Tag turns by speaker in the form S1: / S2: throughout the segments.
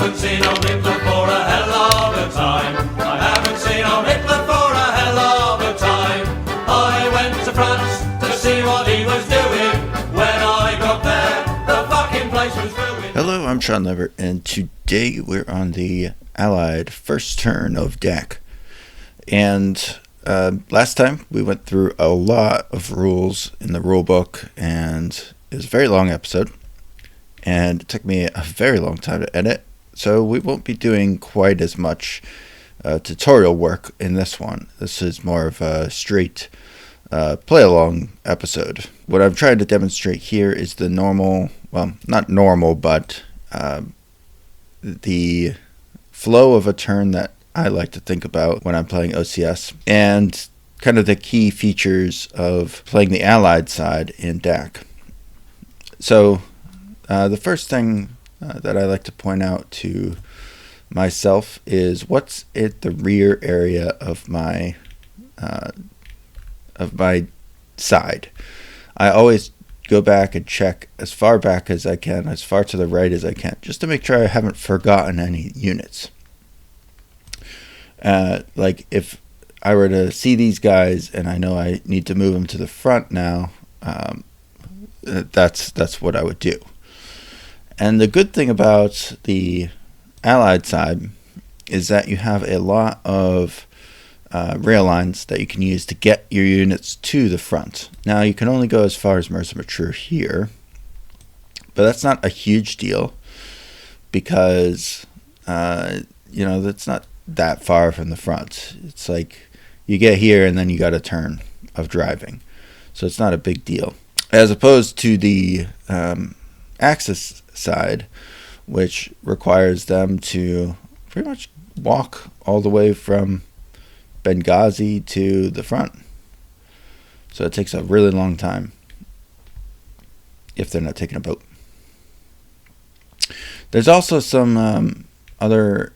S1: haven't seen old Hitler for a hell of a time. I haven't seen old Hitler for a hell of a time. I went to France to see what he was doing. When I got there, the fucking place was ruined.
S2: Hello, I'm Sean Lever, and today we're on the Allied first turn of DAK. And last time we went through a lot of rules in the rulebook, and it was a very long episode, and it took me a very long time to edit, so we won't be doing quite as much tutorial work in this one. This is more of a straight play-along episode. What I'm trying to demonstrate here is the normal, well, not normal, but the flow of a turn that I like to think about when I'm playing OCS, and kind of the key features of playing the Allied side in DAK. So the first thing that I like to point out to myself is what's at the rear area of my side. I always go back and check as far back as I can, as far to the right as I can, just to make sure I haven't forgotten any units. Like if I were to see these guys and I know I need to move them to the front now, that's what I would do. And the good thing about the Allied side is that you have a lot of rail lines that you can use to get your units to the front. Now you can only go as far as Mercer Mature here, but that's not a huge deal because that's not that far from the front. It's like you get here and then you got a turn of driving, so it's not a big deal, as opposed to the Axis side, which requires them to pretty much walk all the way from Benghazi to the front. So it takes a really long time if they're not taking a boat. There's also some other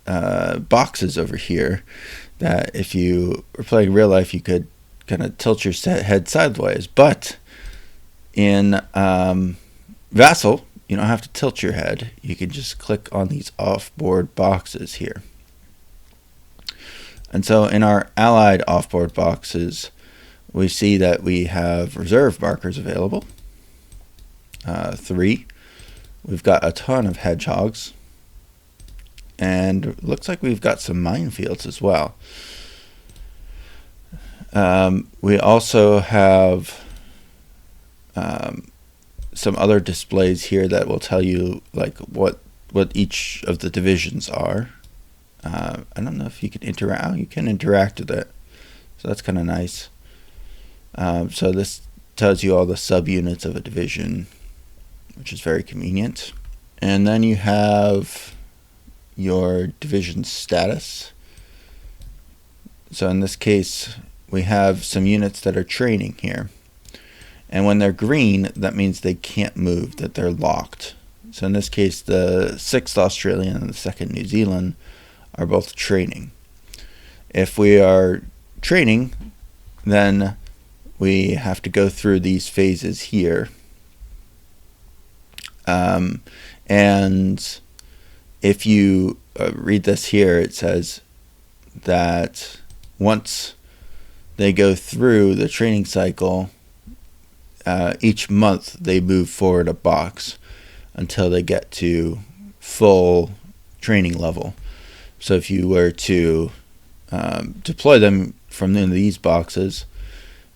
S2: boxes over here that if you were playing real life, you could kind of tilt your head sideways. But in Vassal, you don't have to tilt your head. You can just click on these off-board boxes here. And so in our Allied off-board boxes, we see that we have reserve markers available. 3. We've got a ton of hedgehogs. And it looks like we've got some minefields as well. We also have some other displays here that will tell you like what each of the divisions are. I don't know if you can interact. Oh, you can interact with it, so that's kind of nice. So this tells you all the subunits of a division, which is very convenient. And then you have your division status. So in this case, we have some units that are training here. And when they're green, that means they can't move, that they're locked. So in this case, the 6th Australian and the 2nd New Zealand are both training. If we are training, then we have to go through these phases here. And if you read this here, it says that once they go through the training cycle, each month they move forward a box until they get to full training level. So if you were to deploy them from these boxes,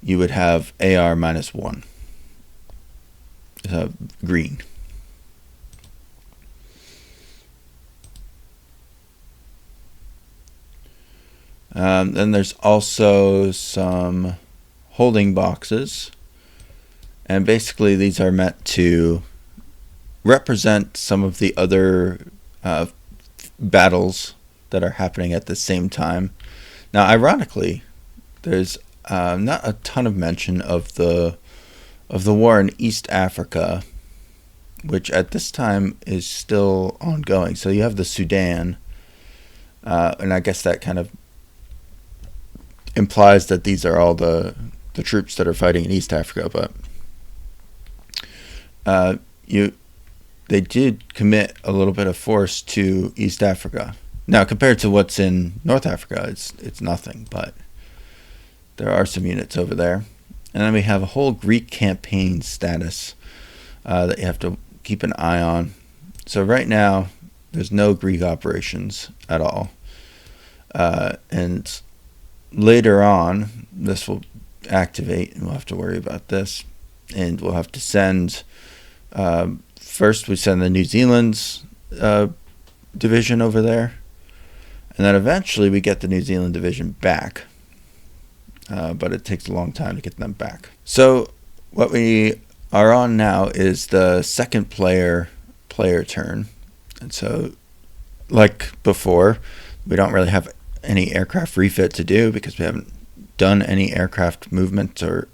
S2: you would have AR -1, green. Then there's also some holding boxes, and basically these are meant to represent some of the other battles that are happening at the same time. Now, ironically, there's not a ton of mention of the war in East Africa, which at this time is still ongoing. So you have the Sudan, and I guess that kind of implies that these are all the troops that are fighting in East Africa, but they did commit a little bit of force to East Africa. Now, compared to what's in North Africa, it's nothing, but there are some units over there. And then we have a whole Greek campaign status that you have to keep an eye on. So right now, there's no Greek operations at all. And later on, this will activate, and we'll have to worry about this. And we'll have to send, first we send the New Zealand's division over there. And then eventually we get the New Zealand division back. But it takes a long time to get them back. So what we are on now is the second player turn. And so, like before, we don't really have any aircraft refit to do because we haven't done any aircraft movement or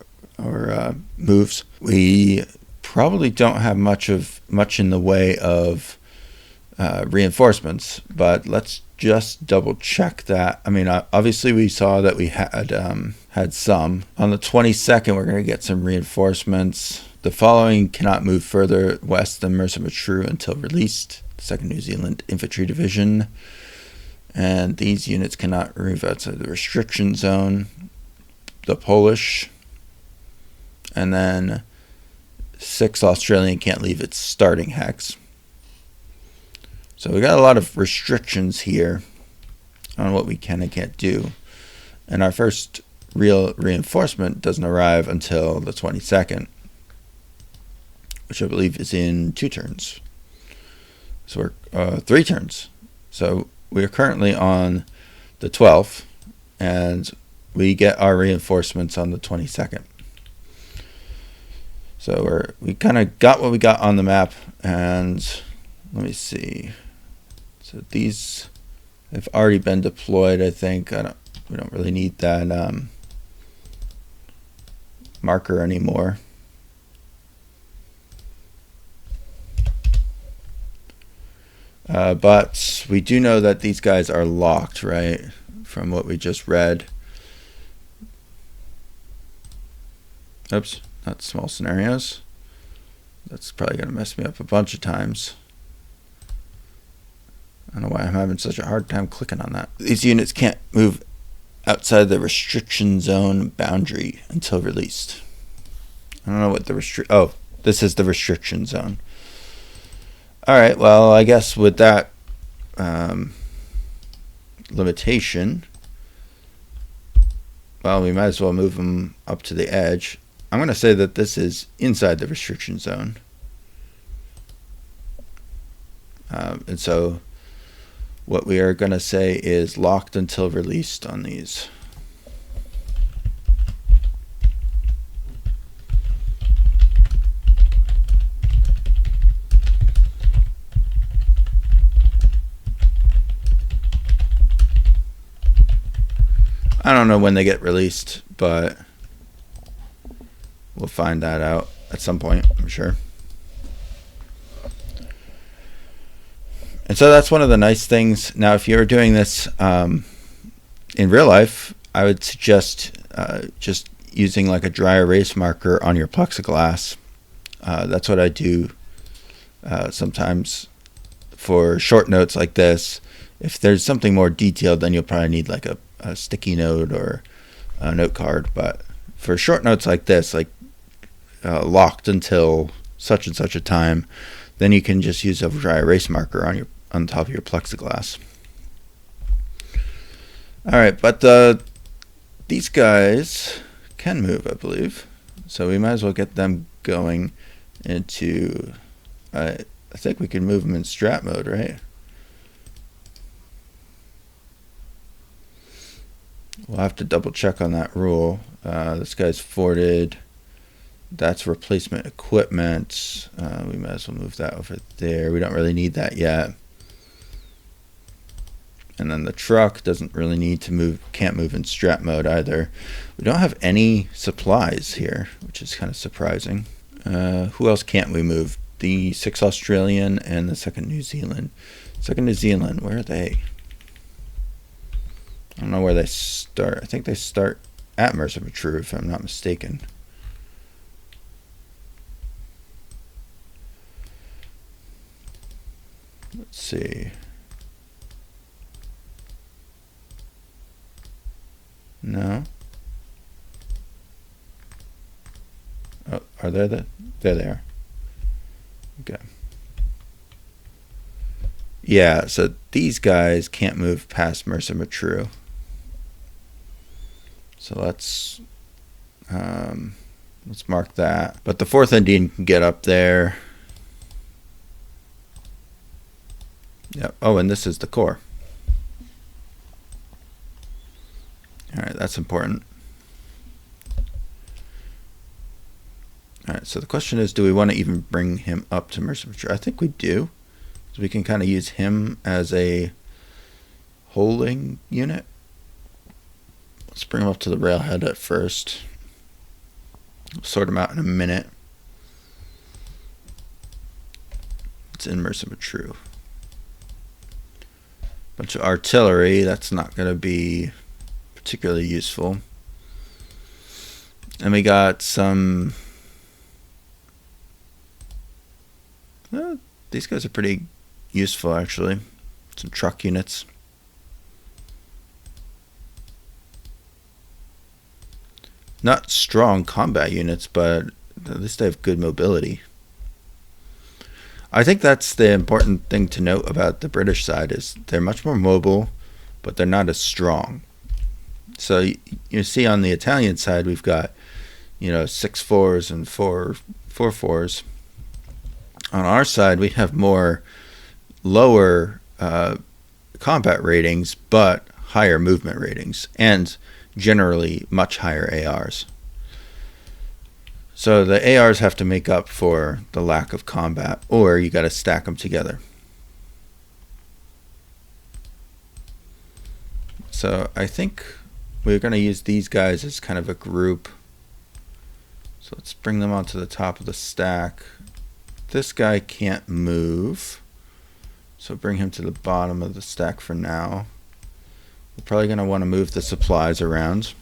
S2: moves. We probably don't have much in the way of reinforcements, but let's just double check that. I mean, obviously we saw that we had some. On the 22nd, we're going to get some reinforcements. The following cannot move further west than Mersa Matruh until released. The 2nd New Zealand Infantry Division. And these units cannot move outside the restriction zone. The Polish. And then 6th Australian can't leave its starting hex. So we got a lot of restrictions here on what we can and can't do. And our first real reinforcement doesn't arrive until the 22nd, which I believe is in 2 turns. So we're 3 turns. So we are currently on the 12th, and we get our reinforcements on the 22nd. So we kind of got what we got on the map, and let me see. So these have already been deployed, I think. We don't really need that marker anymore. But we do know that these guys are locked, right? From what we just read. Oops, not small scenarios. That's probably going to mess me up a bunch of times. I don't know why I'm having such a hard time clicking on that. These units can't move outside the restriction zone boundary until released. I don't know what the this is the restriction zone. Alright, well, I guess with that limitation, well, we might as well move them up to the edge. I'm going to say that this is inside the restriction zone. And so what we are going to say is locked until released on these. I don't know when they get released, but we'll find that out at some point, I'm sure. And so that's one of the nice things. Now, if you're doing this in real life, I would suggest just using like a dry erase marker on your plexiglass. That's what I do sometimes for short notes like this. If there's something more detailed, then you'll probably need like a sticky note or a note card. But for short notes like this, like locked until such and such a time, then you can just use a dry erase marker on top of your plexiglass. All right, but these guys can move, I believe. So we might as well get them going into, I think we can move them in strat mode, right? We'll have to double check on that rule. This guy's forwarded. That's replacement equipment. We might as well move that over there. We don't really need that yet. And then the truck doesn't really need to move, can't move in strat mode either. We don't have any supplies here, which is kind of surprising. Who else can't we move? The 6th Australian and the 2nd New Zealand. 2nd New Zealand, where are they? I don't know where they start. I think they start at Mersa Matruh, if I'm not mistaken. Let's see. No. Oh, are there? There they are. Okay. Yeah, so these guys can't move past Mercimer True. So let's mark that. But the 4th Indian can get up there. Yep. Oh, and this is the core. All right, that's important. All right, so the question is, do we want to even bring him up to Mercimer True? I think we do. So we can kind of use him as a holding unit. Let's bring him up to the railhead at first. We'll sort him out in a minute. It's in Mercimer True. Bunch of artillery, that's not going to be particularly useful. And we got some... these guys are pretty useful, actually. Some truck units. Not strong combat units, but at least they have good mobility. I think that's the important thing to note about the British side, is they're much more mobile, but they're not as strong. So you see on the Italian side, we've got, 6 4s and 4 4s. On our side, we have more lower combat ratings, but higher movement ratings, and generally much higher ARs. So the ARs have to make up for the lack of combat, or you got to stack them together. So I think we're going to use these guys as kind of a group. So let's bring them onto the top of the stack. This guy can't move, so bring him to the bottom of the stack for now. We're probably going to want to move the supplies around.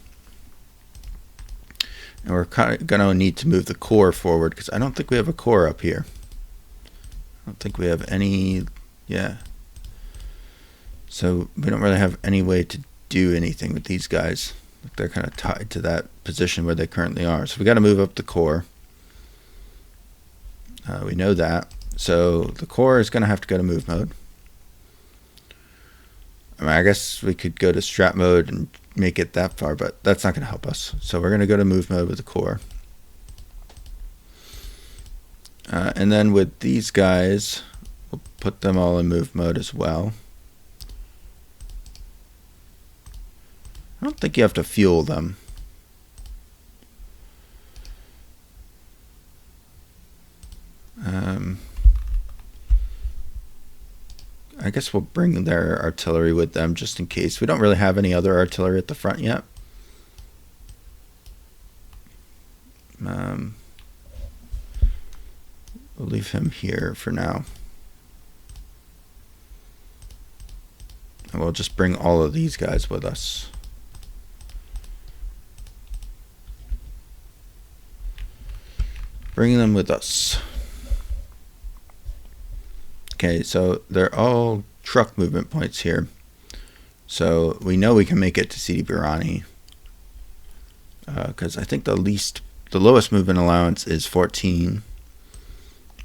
S2: And we're going to need to move the core forward, because I don't think we have a core up here. I don't think we have any, yeah. So we don't really have any way to do anything with these guys. They're kind of tied to that position where they currently are. So we got to move up the core. We know that. So the core is going to have to go to move mode. I guess we could go to strat mode and make it that far, but that's not going to help us. So we're going to go to move mode with the core. And then with these guys, we'll put them all in move mode as well. I don't think you have to fuel them. I guess we'll bring their artillery with them just in case. We don't really have any other artillery at the front yet. We'll leave him here for now. And we'll just bring all of these guys with us. Bring them with us. Okay, so they're all truck movement points here. So we know we can make it to Sidi Barrani. Because I think the lowest movement allowance is 14.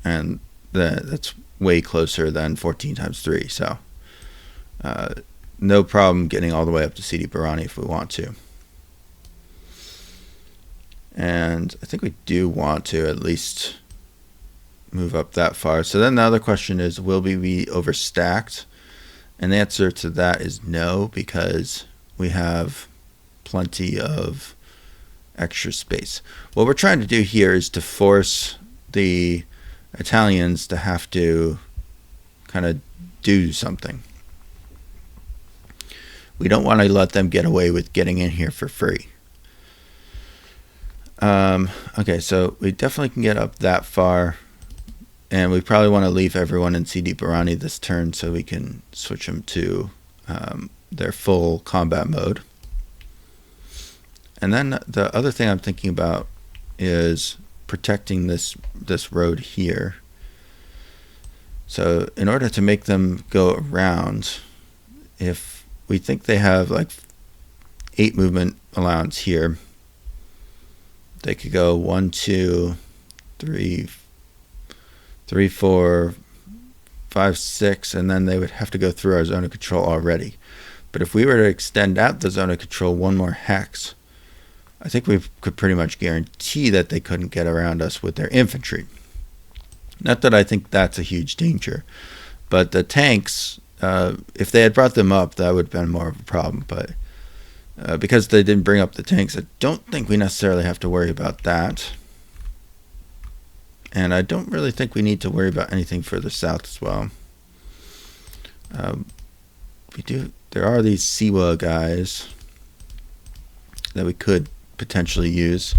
S2: And that's way closer than 14 times 3. So no problem getting all the way up to Sidi Barrani if we want to. And I think we do want to at least move up that far. So then the other question is, will we be overstacked? And the answer to that is no, because we have plenty of extra space. What we're trying to do here is to force the Italians to have to kind of do something. We don't want to let them get away with getting in here for free. Okay, so we definitely can get up that far. And we probably want to leave everyone in Sidi Barrani this turn so we can switch them to their full combat mode. And then the other thing I'm thinking about is protecting this road here. So in order to make them go around, if we think they have like 8 movement allowance here, they could go 1, 2, 3, 4, 5, 6, and then they would have to go through our zone of control already. But if we were to extend out the zone of control 1 more hex, I think we could pretty much guarantee that they couldn't get around us with their infantry. Not that I think that's a huge danger, but the tanks, if they had brought them up, that would have been more of a problem. But because they didn't bring up the tanks, I don't think we necessarily have to worry about that. And I don't really think we need to worry about anything further south as well. There are these Siwa guys that we could potentially use.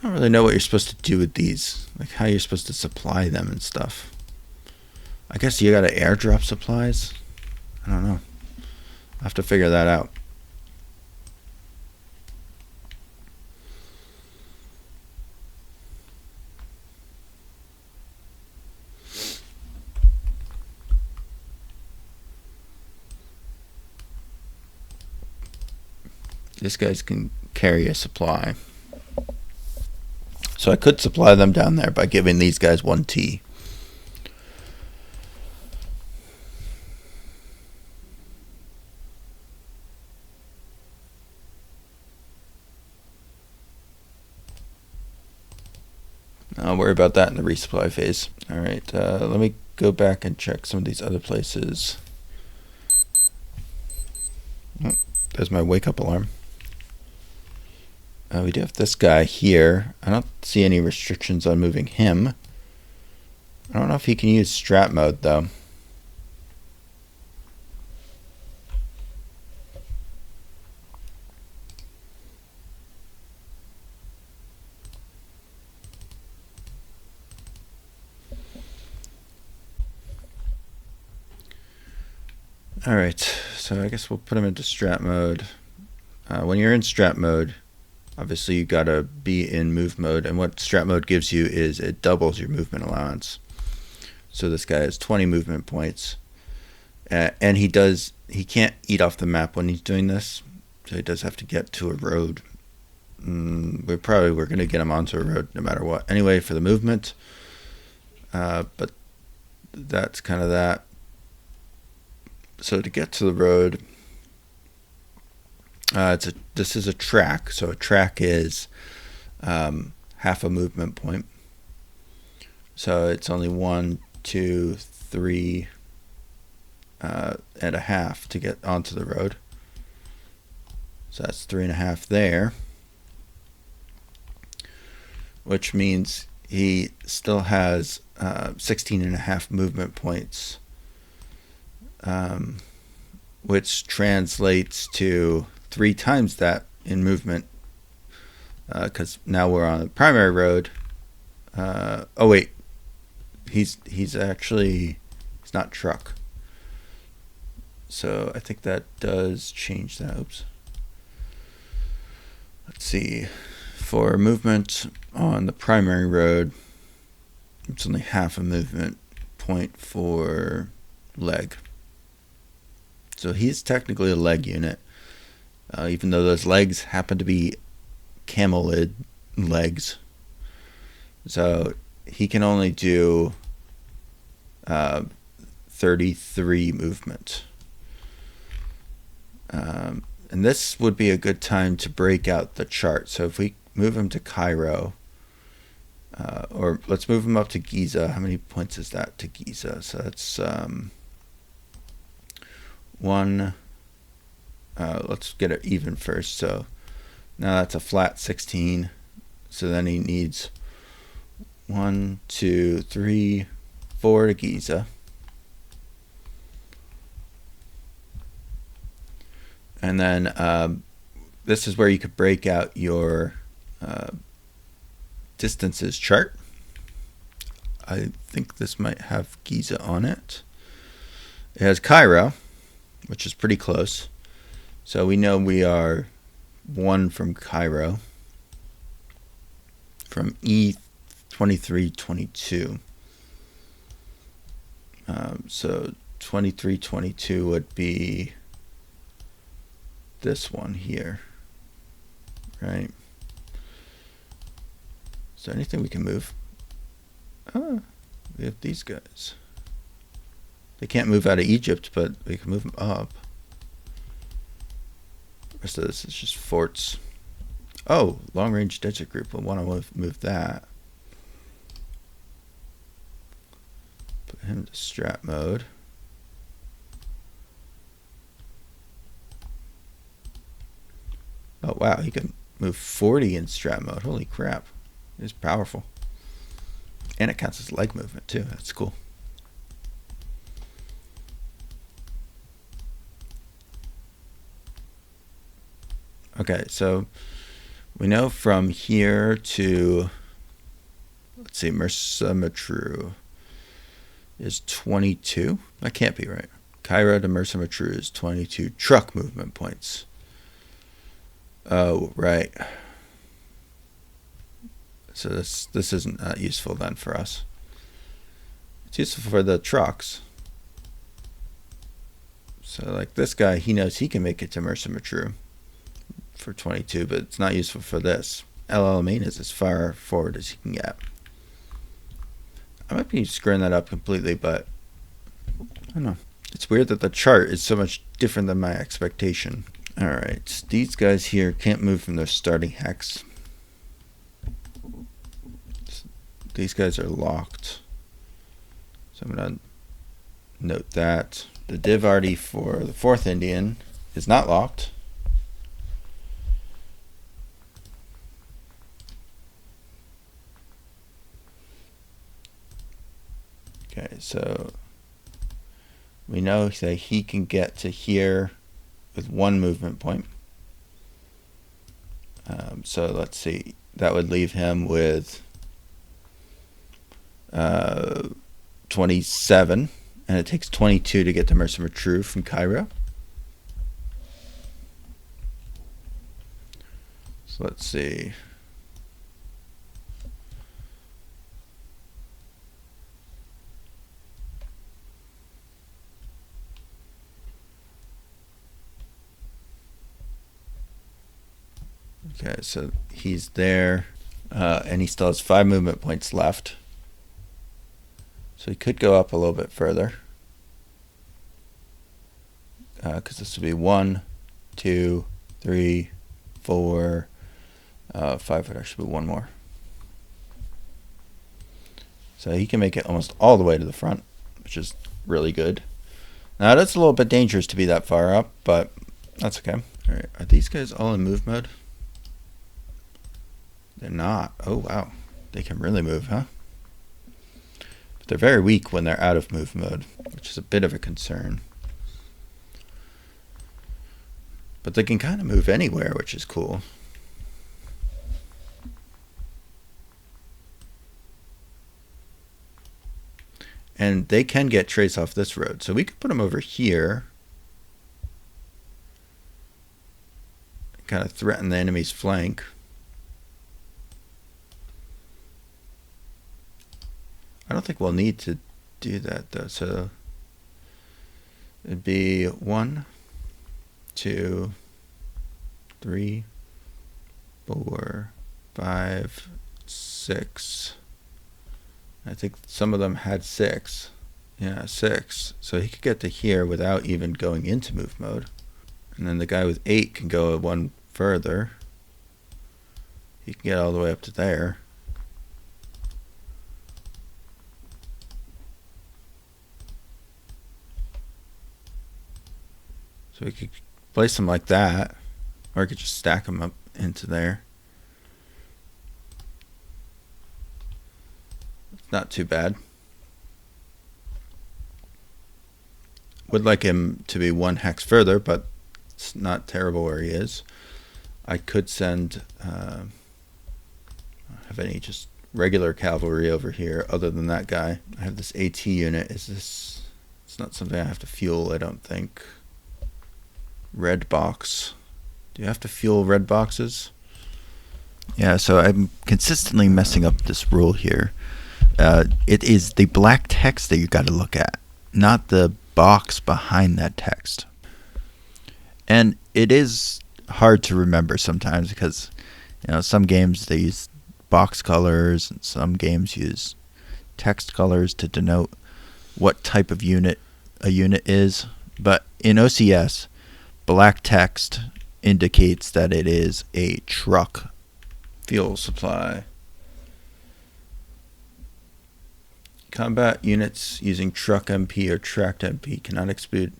S2: I don't really know what you're supposed to do with these, like how you're supposed to supply them and stuff. I guess you gotta airdrop supplies? I don't know. I'll have to figure that out. This guys can carry a supply. So I could supply them down there by giving these guys 1T. I'll worry about that in the resupply phase. Alright, let me go back and check some of these other places. Oh, there's my wake up alarm. We do have this guy here. I don't see any restrictions on moving him. I don't know if he can use strat mode though. Alright, so I guess we'll put him into strat mode. When you're in strat mode, obviously you gotta be in move mode, and what strat mode gives you is it doubles your movement allowance. So this guy has 20 movement points, and he can't eat off the map when he's doing this, so he does have to get to a road. We're gonna get him onto a road no matter what. Anyway, for the movement, but that's kind of that. So to get to the road, this is a track. So a track is half a movement point. So it's only 1, 2, 3 and a half to get onto the road. So that's 3.5 there, which means he still has 16.5 movement points, which translates to 3 times that in movement, because now we're on the primary road. Oh wait, he's not truck, so I think that does change that. Oops. Let's see, for movement on the primary road, it's only half a movement point for leg. So he's technically a leg unit, even though those legs happen to be camelid legs. So he can only do 33 movement. And this would be a good time to break out the chart. So if we move him to Cairo, or let's move him up to Giza. How many points is that to Giza? So that's 1. Let's get it even first. So now that's a flat 16. So then he needs 1, 2, 3, 4 to Giza. And then this is where you could break out your distances chart. I think this might have Giza on it. It has Cairo, which is pretty close. So we know we are 1 from Cairo. from E2322. So 2322 would be this one here, right? Is there anything we can move? Oh, we have these guys. They can't move out of Egypt, but we can move them up. The rest of this is just forts. Oh, long-range digit group. We'll want to move that. Put him to strat mode. Oh, wow. He can move 40 in strat mode. Holy crap. It's powerful. And it counts as leg movement, too. That's cool. Okay, so we know from here to, let's see, Mersa Matruh is 22. That can't be right. Cairo to Mersa Matruh is 22 truck movement points. Oh, right. So this isn't useful then for us. It's useful for the trucks. So like this guy, he knows he can make it to Mersa Matruh for 22, but it's not useful for this. El Alamein is as far forward as he can get. I might be screwing that up completely, but I don't know. It's weird that the chart is so much different than my expectation. Alright, these guys here can't move from their starting hex. These guys are locked. So I'm going to note that. The div arty for the 4th Indian is not locked. Okay, so we know that he can get to here with 1 movement point. So let's see, that would leave him with 27, and it takes 22 to get to Mersa Matruh from Cairo. So let's see. Okay, so he's there, and he still has 5 movement points left. So he could go up a little bit further, because this would be 1, 2, 3, 4, 5 would actually be 1 more. So he can make it almost all the way to the front, which is really good. Now that's a little bit dangerous to be that far up, but that's okay. All right, are these guys all in move mode? They're not. Oh, wow. They can really move, huh? But they're very weak when they're out of move mode, which is a bit of a concern. But they can kind of move anywhere, which is cool. And they can get trace off this road. So we could put them over here. Kind of threaten the enemy's flank. I don't think we'll need to do that though. So it'd be 1, 2, 3, 4, 5, 6. I think some of them had 6. Yeah, 6. So he could get to here without even going into move mode. And then the guy with 8 can go 1 further. He can get all the way up to there. So we could place them like that, or we could just stack them up into there. It's not too bad. Would like him to be 1 hex further, but it's not terrible where he is. I could send, have any just regular cavalry over here other than that guy. I have this AT unit. It's not something I have to fuel, I don't think. Red box. Do you have to fuel red boxes? Yeah, so I'm consistently messing up this rule here. It is the black text that you got to look at, not the box behind that text. And it is hard to remember sometimes because, some games they use box colors and some games use text colors to denote what type of unit a unit is. But in OCS, black text indicates that it is a truck fuel supply. Combat units using truck MP or tracked MP cannot exclude.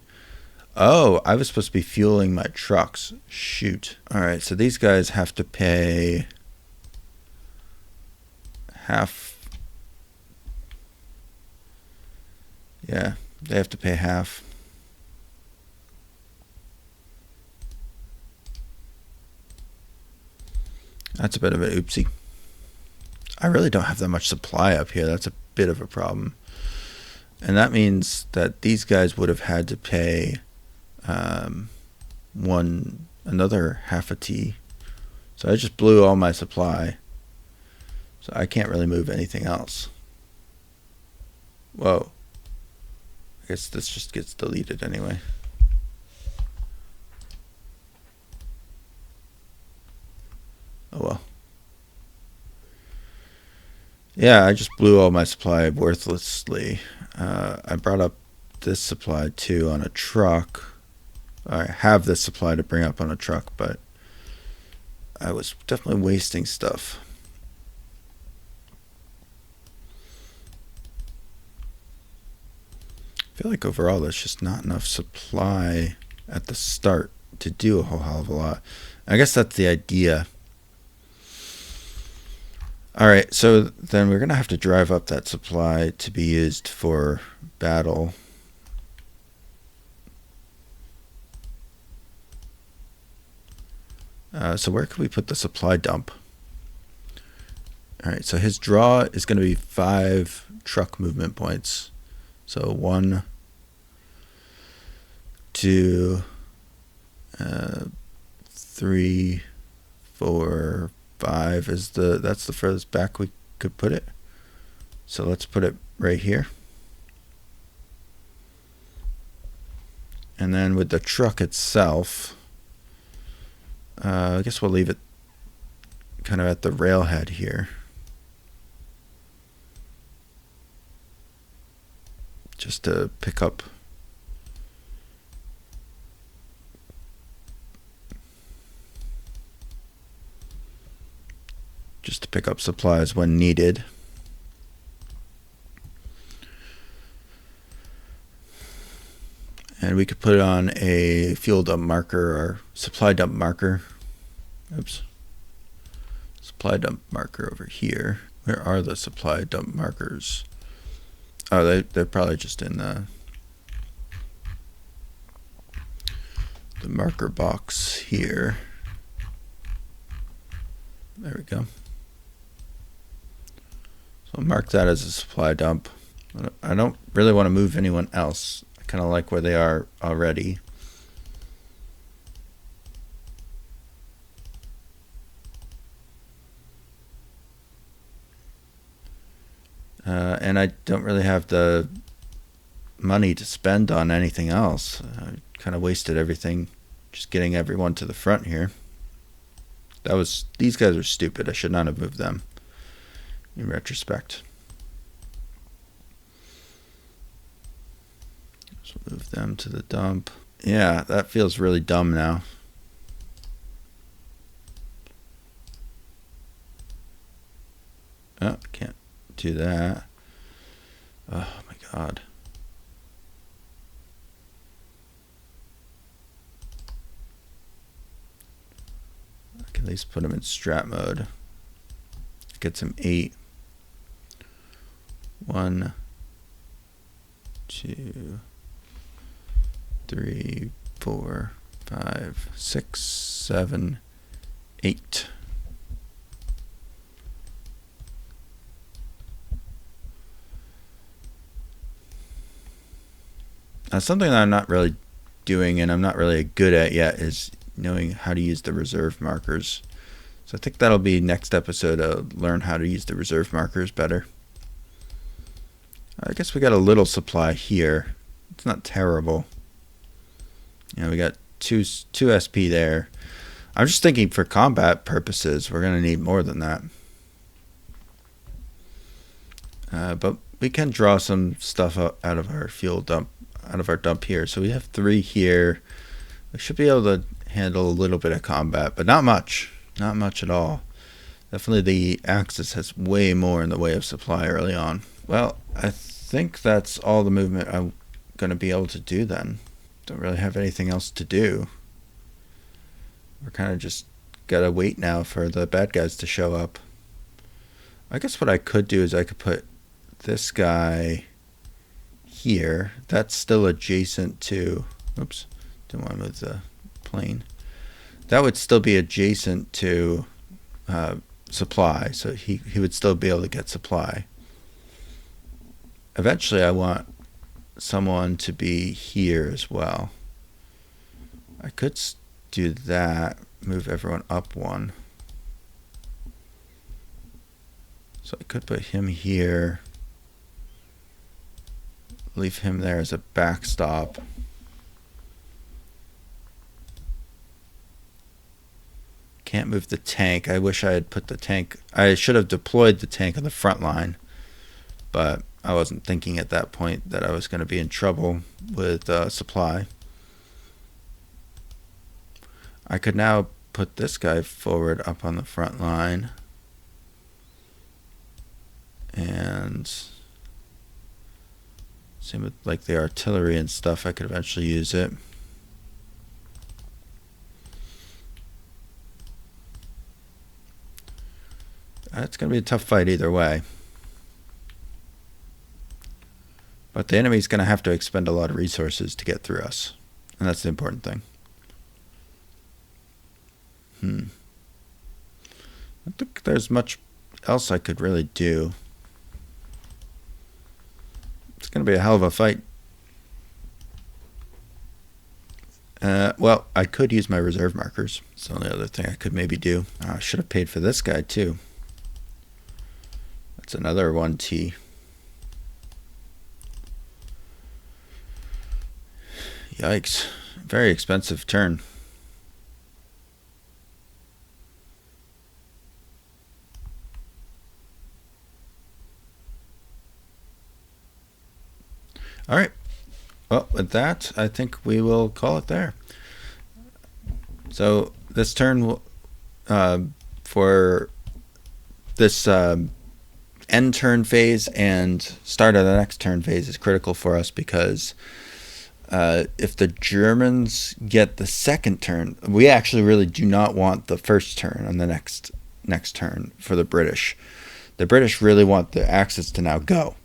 S2: Oh, I was supposed to be fueling my trucks. Shoot. Alright, so these guys have to pay half. Yeah, they have to pay half. That's a bit of an oopsie. I really don't have that much supply up here. That's a bit of a problem. And that means that these guys would have had to pay another half a T. So I just blew all my supply. So I can't really move anything else. Whoa. I guess this just gets deleted anyway. Oh well. Yeah, I just blew all my supply worthlessly. I brought up this supply too on a truck. I have this supply to bring up on a truck, but I was definitely wasting stuff. I feel like overall there's just not enough supply at the start to do a whole hell of a lot. I guess that's the idea. Alright, so then we're going to have to drive up that supply to be used for battle. So where can we put the supply dump? Alright, so his draw is going to be 5 truck movement points. So 1, 2, 3, 4, 5 that's the furthest back we could put it. So let's put it right here. And then with the truck itself, I guess we'll leave it kind of at the railhead here. Just to pick up supplies when needed. And we could put on a fuel dump marker or supply dump marker. Oops. Supply dump marker over here. Where are the supply dump markers? Oh, they're probably just in the marker box here. There we go. So I'll mark that as a supply dump. I don't really want to move anyone else. I kind of like where they are already. And I don't really have the money to spend on anything else. I kind of wasted everything just getting everyone to the front here. These guys are stupid. I should not have moved them in retrospect. So move them to the dump. Yeah, that feels really dumb now. Oh, can't do that. Oh my god. I can at least put him in strat mode. Gets him 8. 1, 2, 3, 4, 5, 6, 7, 8. Something that I'm not really doing and I'm not really good at yet is knowing how to use the reserve markers. So I think that'll be next episode to learn how to use the reserve markers better. I guess we got a little supply here. It's not terrible. We got two SP there. I'm just thinking for combat purposes, we're going to need more than that. But we can draw some stuff out of our fuel dump, out of our dump here. So we have 3 here. We should be able to handle a little bit of combat, but not much. Not much at all. Definitely the Axis has way more in the way of supply early on. Well, I think that's all the movement I'm going to be able to do then. Don't really have anything else to do. We're kind of just got to wait now for the bad guys to show up. I guess what I could do is I could put this guy here. That's still adjacent to... Oops, didn't want to move the plane. That would still be adjacent to supply, so he would still be able to get supply. Eventually I want someone to be here as well. I could do that, move everyone up 1. So I could put him here, leave him there as a backstop. Can't move the tank. I wish I had put the tank. I should have deployed the tank on the front line, but I wasn't thinking at that point that I was going to be in trouble with supply. I could now put this guy forward up on the front line, and same with like the artillery and stuff. I could eventually use it. It's going to be a tough fight either way. But the enemy's going to have to expend a lot of resources to get through us. And that's the important thing. I don't think there's much else I could really do. It's going to be a hell of a fight. Well, I could use my reserve markers. It's the only other thing I could maybe do. I should have paid for this guy too. That's another 1T. Yikes. Very expensive turn. All right. Well, with that, I think we will call it there. So this turn will, for this end turn phase and start of the next turn phase is critical for us because if the Germans get the second turn, we actually really do not want the first turn on the next turn for the British. The British really want the Axis to now go.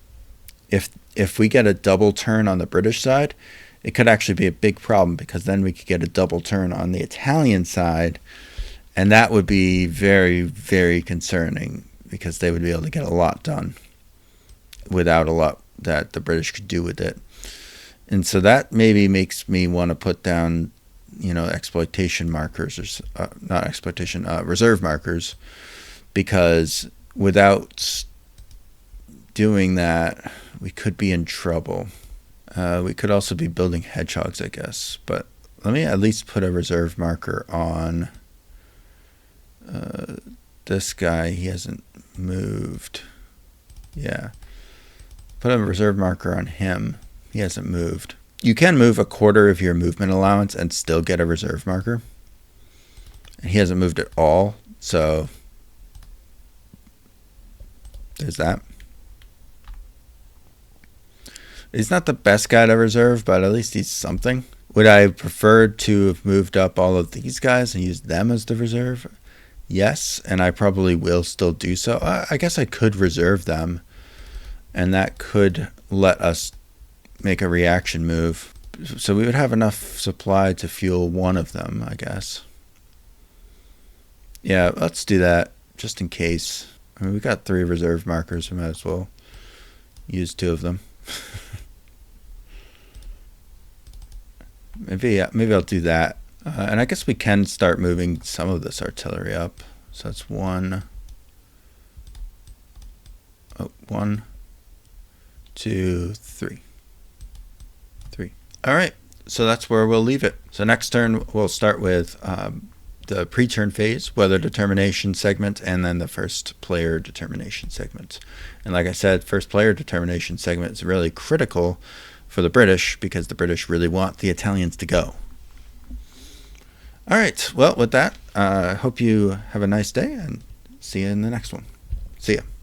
S2: If we get a double turn on the British side, it could actually be a big problem because then we could get a double turn on the Italian side, and that would be very, very concerning because they would be able to get a lot done without a lot that the British could do with it. And so that maybe makes me want to put down, exploitation markers, or not exploitation, reserve markers, because without doing that, we could be in trouble. We could also be building hedgehogs, I guess. But let me at least put a reserve marker on this guy. He hasn't moved. Yeah. Put a reserve marker on him. He hasn't moved. You can move a quarter of your movement allowance and still get a reserve marker. And he hasn't moved at all. So there's that. He's not the best guy to reserve, but at least he's something. Would I have preferred to have moved up all of these guys and used them as the reserve? Yes, and I probably will still do so. I guess I could reserve them, and that could let us make a reaction move. So we would have enough supply to fuel one of them, I guess. Yeah, let's do that, just in case. I mean, we got 3 reserve markers. We might as well use 2 of them. Maybe I'll do that. And I guess we can start moving some of this artillery up. So that's 1, 1, 2, 3. 3. All right. So that's where we'll leave it. So next turn we'll start with the pre-turn phase, weather determination segment, and then the first player determination segment. And like I said, first player determination segment is really critical for the British because the British really want the Italians to go. All right. Well, with that, I hope you have a nice day and see you in the next one. See ya.